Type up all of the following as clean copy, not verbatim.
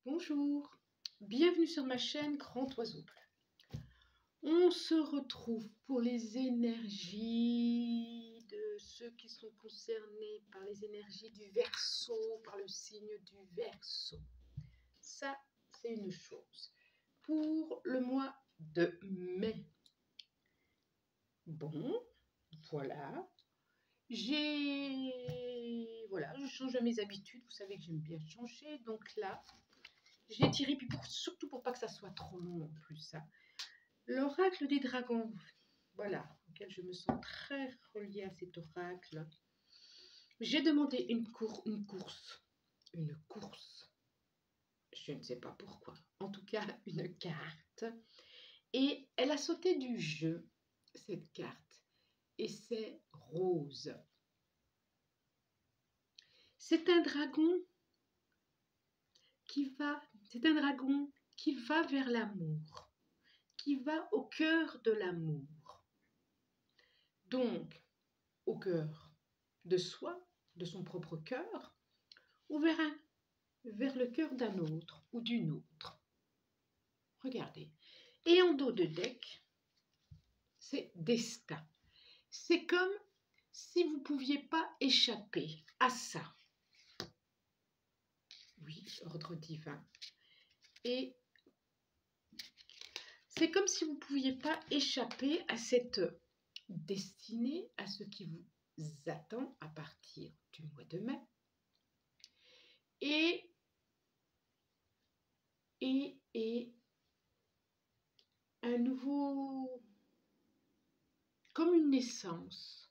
Bonjour, bienvenue sur ma chaîne Grand Oiseau Bleu. On se retrouve pour les énergies de ceux qui sont concernés par les énergies du Verseau, par le signe du Verseau. Ça, c'est une chose. Pour le mois de mai. Bon, voilà. Je change mes habitudes. Vous savez que j'aime bien changer. Donc là, j'ai tiré, puis surtout pour pas que ça soit trop long en plus, ça. L'oracle des dragons, voilà, auquel je me sens très reliée à cet oracle. J'ai demandé une course, je ne sais pas pourquoi, en tout cas une carte, et elle a sauté du jeu, cette carte, et c'est Rose. C'est un dragon qui va vers l'amour, qui va au cœur de l'amour. Donc, au cœur de soi, de son propre cœur, ou vers le cœur d'un autre ou d'une autre. Regardez. Et en dos de deck, c'est destin. C'est comme si vous ne pouviez pas échapper à ça. Oui, ordre divin. Et c'est comme si vous ne pouviez pas échapper à cette destinée, à ce qui vous attend à partir du mois de mai. Et un nouveau, comme une naissance.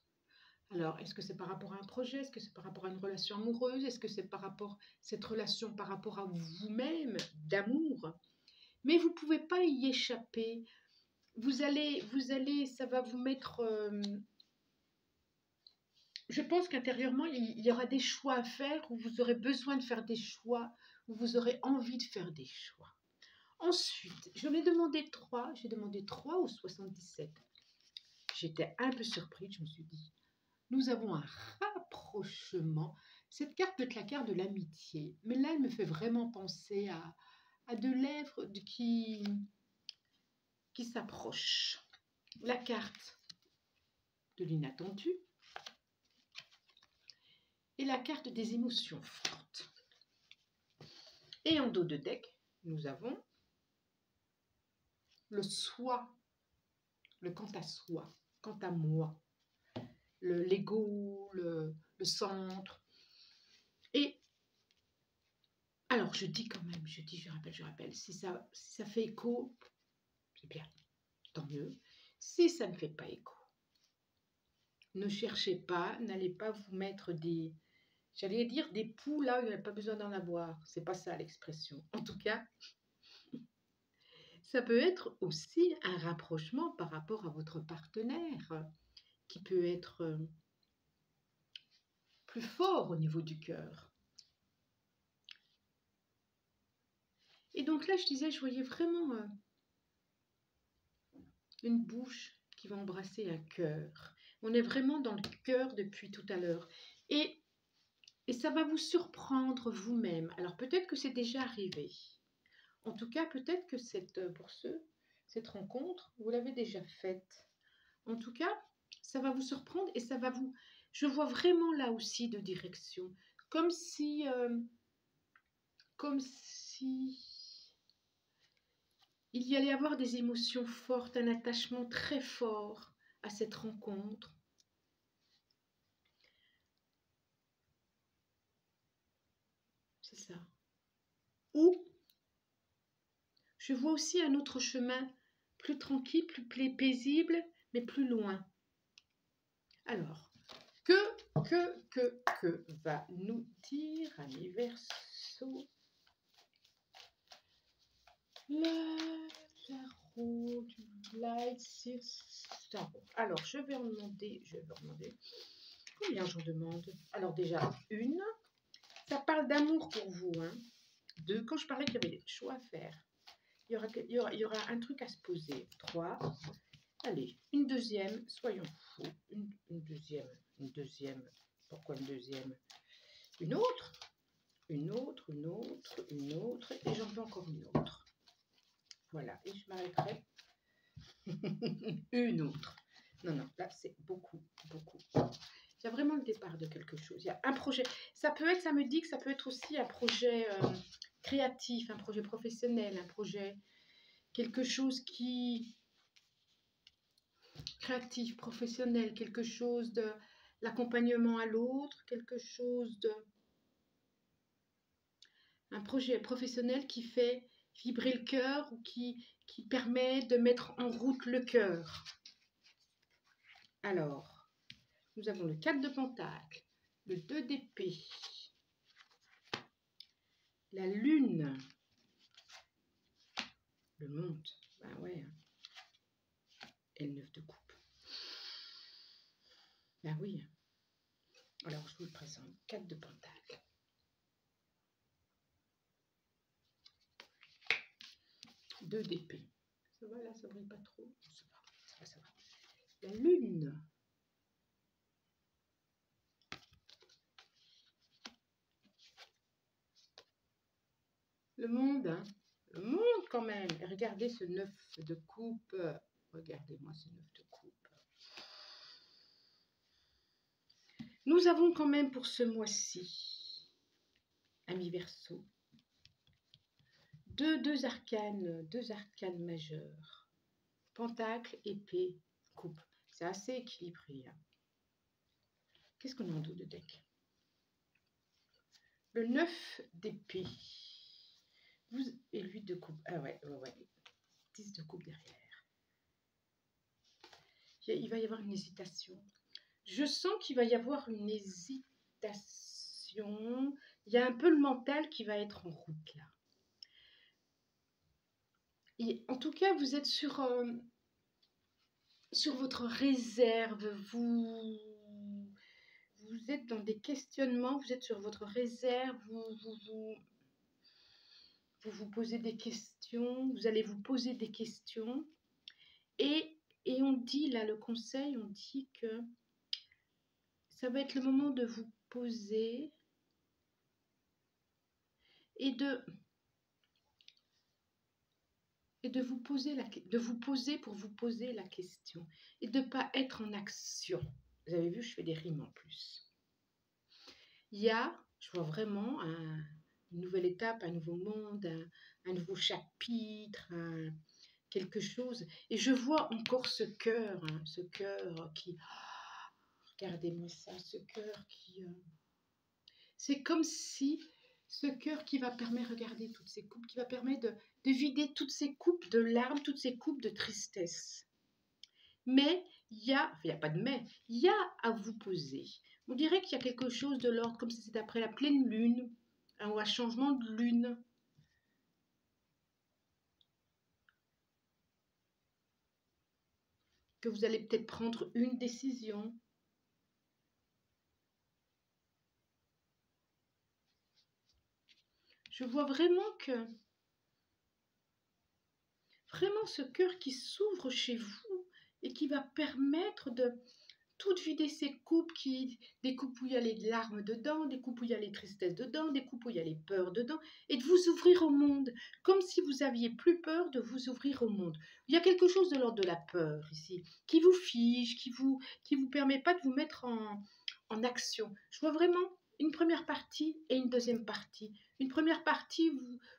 Alors, est-ce que c'est par rapport à un projet? Est-ce que c'est par rapport à une relation amoureuse? Est-ce que c'est par rapport, cette relation par rapport à vous-même, d'amour? Mais vous ne pouvez pas y échapper. Vous allez, ça va vous mettre... je pense qu'intérieurement, il y aura des choix à faire, où vous aurez besoin de faire des choix, où vous aurez envie de faire des choix. Ensuite, j'en ai demandé 3. J'ai demandé 3 ou 77. J'étais un peu surprise, je me suis dit, nous avons un rapprochement. Cette carte peut être la carte de l'amitié, mais là, elle me fait vraiment penser à deux lèvres qui s'approchent. La carte de l'inattendu et la carte des émotions fortes. Et en dos de deck, nous avons le soi, le quant à soi, quant à moi, l'ego, le centre. Et alors, je dis quand même, je rappelle, si ça fait écho, c'est bien, tant mieux. Si ça ne fait pas écho, ne cherchez pas, n'allez pas vous mettre j'allais dire des poux là où il n'y a pas besoin d'en avoir. C'est pas ça l'expression. En tout cas, ça peut être aussi un rapprochement par rapport à votre partenaire, qui peut être plus fort au niveau du cœur. Et donc là, je disais, je voyais vraiment une bouche qui va embrasser un cœur. On est vraiment dans le cœur depuis tout à l'heure. Et ça va vous surprendre vous-même. Alors peut-être que c'est déjà arrivé. En tout cas, peut-être que cette rencontre, vous l'avez déjà faite. En tout cas, ça va vous surprendre et ça va vous... Je vois vraiment là aussi de direction. Comme si il y allait avoir des émotions fortes, un attachement très fort à cette rencontre. C'est ça. Ou, je vois aussi un autre chemin, plus tranquille, plus paisible, mais plus loin. Alors, que va nous dire à Verseau la tarot du Light Tarot. Alors, je vais en demander combien j'en demande. Alors déjà, 1, ça parle d'amour pour vous. 2, quand je parlais qu'il y avait des choix à faire, il y aura un truc à se poser. 3, allez, une deuxième, soyons fous. Une deuxième, pourquoi une deuxième? Une autre, et j'en veux encore une autre. Voilà, et je m'arrêterai. Une autre. Non, non, là, c'est beaucoup, beaucoup. Il y a vraiment le départ de quelque chose. Il y a un projet. Ça peut être, ça me dit que ça peut être aussi un projet créatif, un projet professionnel, un projet, quelque chose qui... créatif, professionnel, quelque chose de l'accompagnement à l'autre, quelque chose de... un projet professionnel qui fait vibrer le cœur ou qui permet de mettre en route le cœur. Alors, nous avons le 4 de Pentacle, le 2 d'épée, la lune, le monde, ben ouais, et le 9 de coupe. Ben oui. Alors, je vous le présente, 4 de Pentacle. Deux d'épée. Ça va là, ça brille pas trop. Ça va, ça va, ça va. La lune. Le monde, hein. Le monde quand même. Et regardez ce 9 de coupe. Regardez-moi ce 9 de coupe. Nous avons quand même pour ce mois-ci, amis Verseau, deux arcanes majeurs. Pentacle, épée, coupe. C'est assez équilibré. Hein. Qu'est-ce qu'on a en dos de deck? Le 9 d'épée. Et lui de coupe. Ah ouais, ouais, ouais. 10 de coupe derrière. Il va y avoir une hésitation. Je sens qu'il va y avoir une hésitation. Il y a un peu le mental qui va être en route là. Et en tout cas, vous êtes sur votre réserve. Vous êtes dans des questionnements. Vous êtes sur votre réserve. Vous posez des questions. Vous allez vous poser des questions. Et on dit là, le conseil, on dit que ça va être le moment de vous poser et de vous poser pour vous poser la question et de ne pas être en action. Vous avez vu, je fais des rimes en plus. Je vois vraiment une nouvelle étape, un nouveau monde, un nouveau chapitre, quelque chose. Et je vois encore ce cœur qui... regardez-moi ça, ce cœur qui... c'est comme si ce cœur qui va permettre, regardez toutes ces coupes, qui va permettre de vider toutes ces coupes de larmes, toutes ces coupes de tristesse. Mais il n'y a pas de mais, il y a à vous poser. On dirait qu'il y a quelque chose de l'ordre, comme si c'était après la pleine lune, ou un changement de lune. Que vous allez peut-être prendre une décision. Je vois vraiment ce cœur qui s'ouvre chez vous et qui va permettre de tout vider ces coupes, des coupes où il y a les larmes dedans, des coupes où il y a les tristesses dedans, des coupes où il y a les peurs dedans, et de vous ouvrir au monde, comme si vous aviez plus peur de vous ouvrir au monde. Il y a quelque chose de l'ordre de la peur ici, qui vous fige, qui vous permet pas de vous mettre en action. Je vois vraiment une première partie et une deuxième partie. Une première partie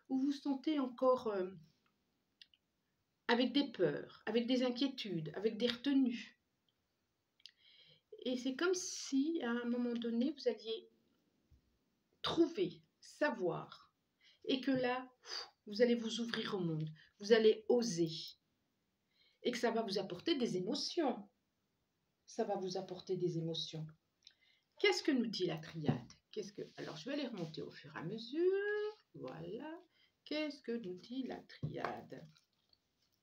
où vous sentez encore avec des peurs, avec des inquiétudes, avec des retenues. Et c'est comme si, à un moment donné, vous alliez trouver, savoir, et que là, vous allez vous ouvrir au monde, vous allez oser, et que ça va vous apporter des émotions. Ça va vous apporter des émotions. Qu'est-ce que nous dit la triade? Alors, je vais les remonter au fur et à mesure. Voilà. Qu'est-ce que nous dit la triade?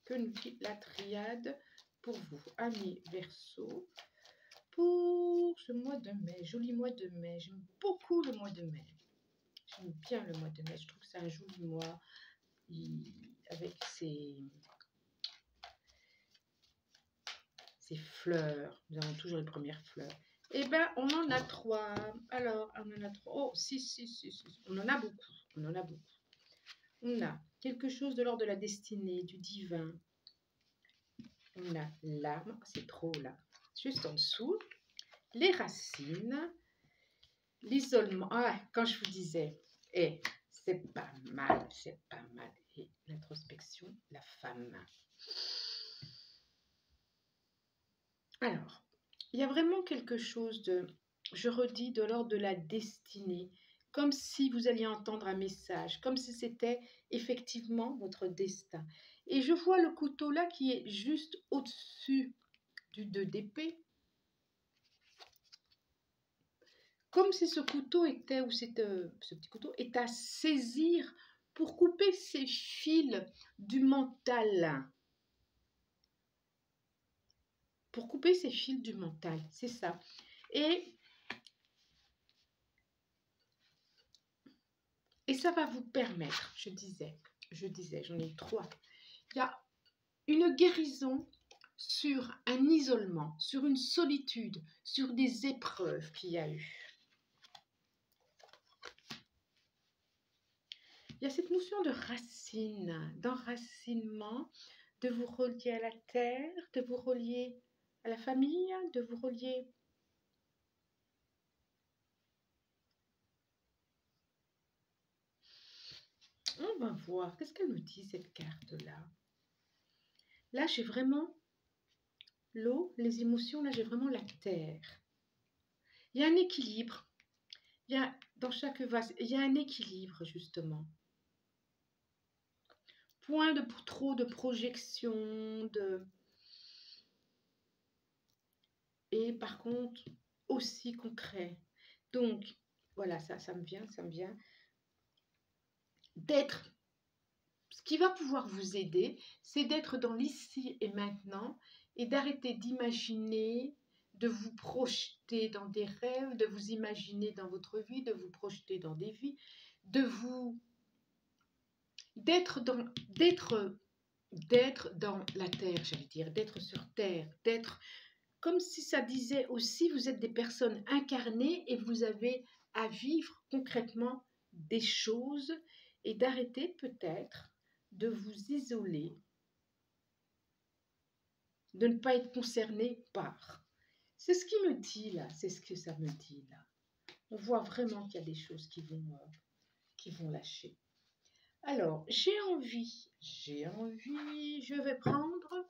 Que nous dit la triade pour vous, amis Verseau? Pour ce mois de mai, joli mois de mai, j'aime beaucoup le mois de mai. J'aime bien le mois de mai, je trouve que c'est un joli mois avec ses fleurs. Nous avons toujours les premières fleurs. Eh bien, on en a 3. Alors, on en a 3. Oh, si. On en a beaucoup. On a quelque chose de l'ordre de la destinée, du divin. On a l'arme, c'est trop là, juste en dessous. Les racines, l'isolement. Ah, quand je vous disais, c'est pas mal, c'est pas mal. Et l'introspection, la femme. Alors, il y a vraiment quelque chose de, je redis, de l'ordre de la destinée, comme si vous alliez entendre un message, comme si c'était effectivement votre destin. Et je vois le couteau là qui est juste au-dessus du 2 d'épée, comme si ce couteau était, ou ce petit couteau est à saisir pour couper ces fils du mental. Pour couper ces fils du mental, c'est ça. Et ça va vous permettre, je disais, j'en ai 3. Il y a une guérison sur un isolement, sur une solitude, sur des épreuves qu'il y a eu. Il y a cette notion de racine, d'enracinement, de vous relier à la terre, de vous relier à la famille, de vous relier... On va voir, qu'est-ce qu'elle me dit cette carte-là? Là, j'ai vraiment l'eau, les émotions, là, j'ai vraiment la terre. Il y a un équilibre. Il y a, dans chaque vase, il y a un équilibre, justement. Point de trop de projection, et par contre, aussi concret. Donc, voilà, ça me vient d'être... Ce qui va pouvoir vous aider, c'est d'être dans l'ici et maintenant et d'arrêter d'imaginer, de vous projeter dans des rêves, de vous imaginer dans votre vie, de vous projeter dans des vies, d'être dans la terre, j'allais dire, d'être sur terre, d'être comme si ça disait aussi, vous êtes des personnes incarnées et vous avez à vivre concrètement des choses et d'arrêter peut-être de vous isoler, de ne pas être concerné par. C'est ce qu'il me dit là, c'est ce que ça me dit là. On voit vraiment qu'il y a des choses qui vont lâcher. Alors, j'ai envie, je vais prendre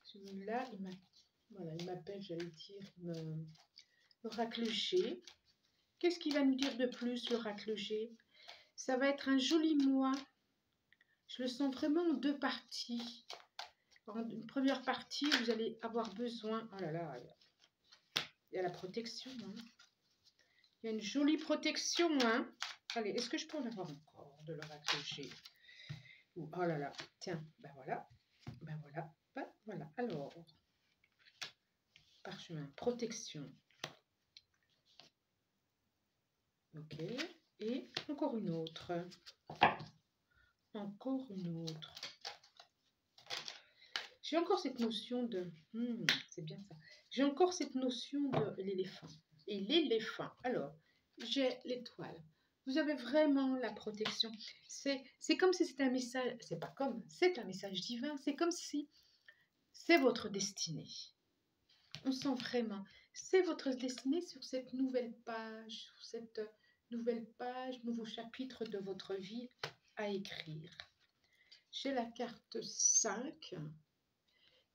celui-là, il m'appelle, j'allais dire, l'oracle G. Qu'est-ce qu'il va nous dire de plus, l'oracle G? Ça va être un joli mois. Je le sens vraiment en 2 parties. En une première partie, vous allez avoir besoin... Oh là là, il y a la protection. Hein. Il y a une jolie protection. Hein. Allez, est-ce que je peux en avoir encore de l'oracle G? Oh là là, tiens, ben voilà. Ben voilà, ben voilà. Alors, parchemin, protection. Ok, et encore une autre. Encore une autre. J'ai encore cette notion de... c'est bien ça. J'ai encore cette notion de l'éléphant. Et l'éléphant, alors, j'ai l'étoile. Vous avez vraiment la protection. C'est comme si c'était un message... C'est pas comme, c'est un message divin. C'est comme si c'est votre destinée. On sent vraiment, c'est votre destinée sur cette nouvelle page, sur cette nouvelle page, nouveau chapitre de votre vie à écrire. J'ai la carte 5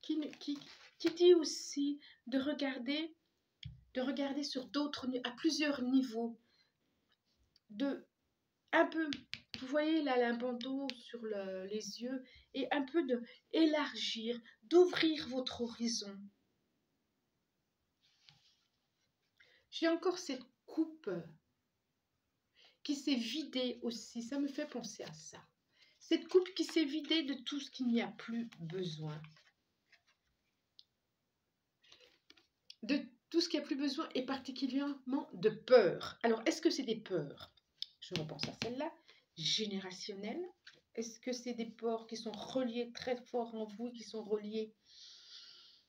qui dit aussi de regarder sur d'autres, à plusieurs niveaux, un peu, vous voyez là un bandeau sur les yeux, et un peu de élargir, d'ouvrir votre horizon. J'ai encore cette coupe qui s'est vidée aussi, ça me fait penser à ça. Cette coupe qui s'est vidée de tout ce qu'il n'y a plus besoin. De tout ce qu'il n'y a plus besoin, et particulièrement de peur. Alors, est-ce que c'est des peurs? Je repense à celle-là. Générationnelles. Est-ce que c'est des peurs qui sont reliées très fort en vous, qui sont reliées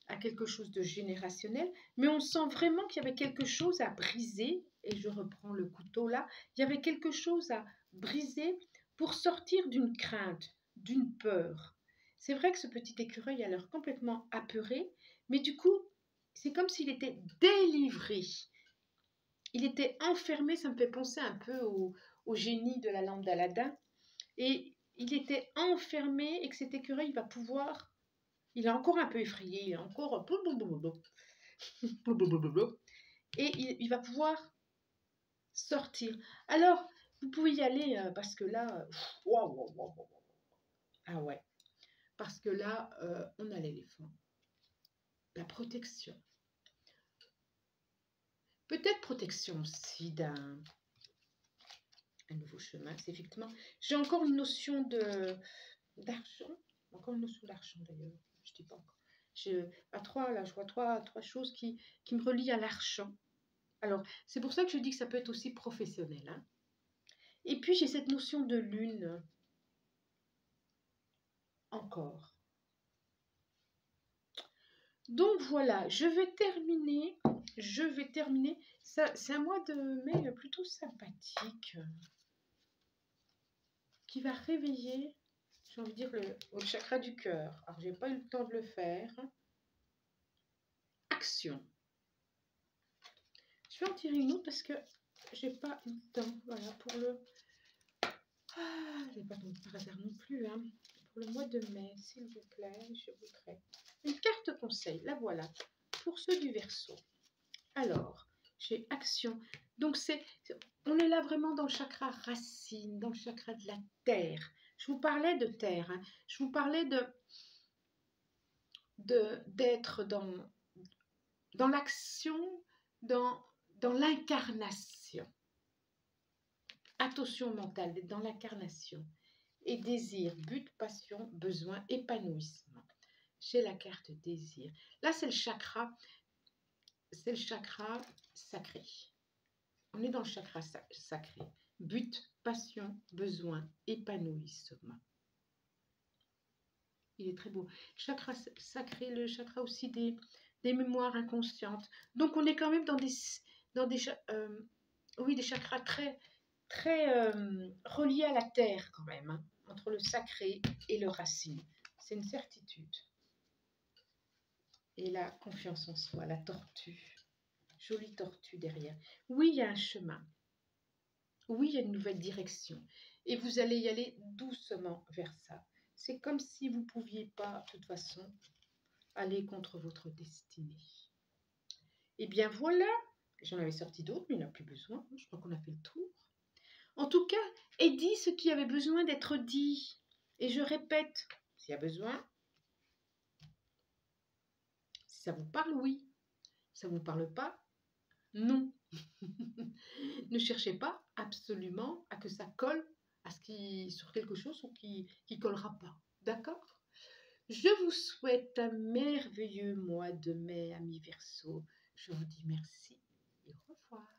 à quelque chose de générationnel? Mais on sent vraiment qu'il y avait quelque chose à briser. Et je reprends le couteau là. Il y avait quelque chose à briser pour sortir d'une crainte, d'une peur. C'est vrai que ce petit écureuil a l'air complètement apeuré, mais du coup, c'est comme s'il était délivré. Il était enfermé, ça me fait penser un peu au génie de la lampe d'Aladin. Et il était enfermé et que cet écureuil va pouvoir... Il est encore un peu effrayé, il est encore... Et il va pouvoir sortir. Alors, vous pouvez y aller parce que là... Ah ouais. Parce que là, on a l'éléphant. La protection. Peut-être protection aussi d'un nouveau chemin. C'est effectivement... J'ai encore une notion d'argent. Encore une notion d'argent d'ailleurs. Je dis pas encore. Je vois trois choses qui me relient à l'argent. Alors, c'est pour ça que je dis que ça peut être aussi professionnel. Hein. Et puis, j'ai cette notion de lune. Encore. Donc, voilà, je vais terminer. C'est un mois de mai plutôt sympathique. Qui va réveiller, j'ai envie de dire, le chakra du cœur. Alors, j'ai pas eu le temps de le faire. Action. Je vais en tirer une autre parce que j'ai pas eu le temps. Voilà, pour le... Ah, je n'ai pas tombé par hasard non plus. Hein. Pour le mois de mai, s'il vous plaît, je voudrais une carte conseil. La voilà. Pour ceux du Verseau. Alors, j'ai action. Donc, on est là vraiment dans le chakra racine, dans le chakra de la terre. Je vous parlais de terre. Hein. Je vous parlais d'être dans l'action, dans l'incarnation. Attention mentale, d'être dans l'incarnation. Et désir, but, passion, besoin, épanouissement. J'ai la carte désir. Là, c'est le chakra sacré. On est dans le chakra sacré. But, passion, besoin, épanouissement. Il est très beau. Chakra sacré, le chakra aussi des mémoires inconscientes. Donc, on est quand même dans des chakras très reliés à la terre quand même, hein, entre le sacré et le racine. C'est une certitude. Et la confiance en soi, la tortue. Jolie tortue derrière. Oui, il y a un chemin. Oui, il y a une nouvelle direction. Et vous allez y aller doucement vers ça. C'est comme si vous ne pouviez pas, de toute façon, aller contre votre destinée. Et bien voilà, j'en avais sorti d'autres, mais il n'y en a plus besoin. Je crois qu'on a fait le tour. En tout cas, est dit ce qui avait besoin d'être dit. Et je répète, s'il y a besoin, si ça vous parle, oui. Si ça ne vous parle pas, non. Ne cherchez pas absolument à que ça colle sur quelque chose ou qui collera pas. D'accord? Je vous souhaite un merveilleux mois de mai, amis Verseau. Je vous dis merci et au revoir.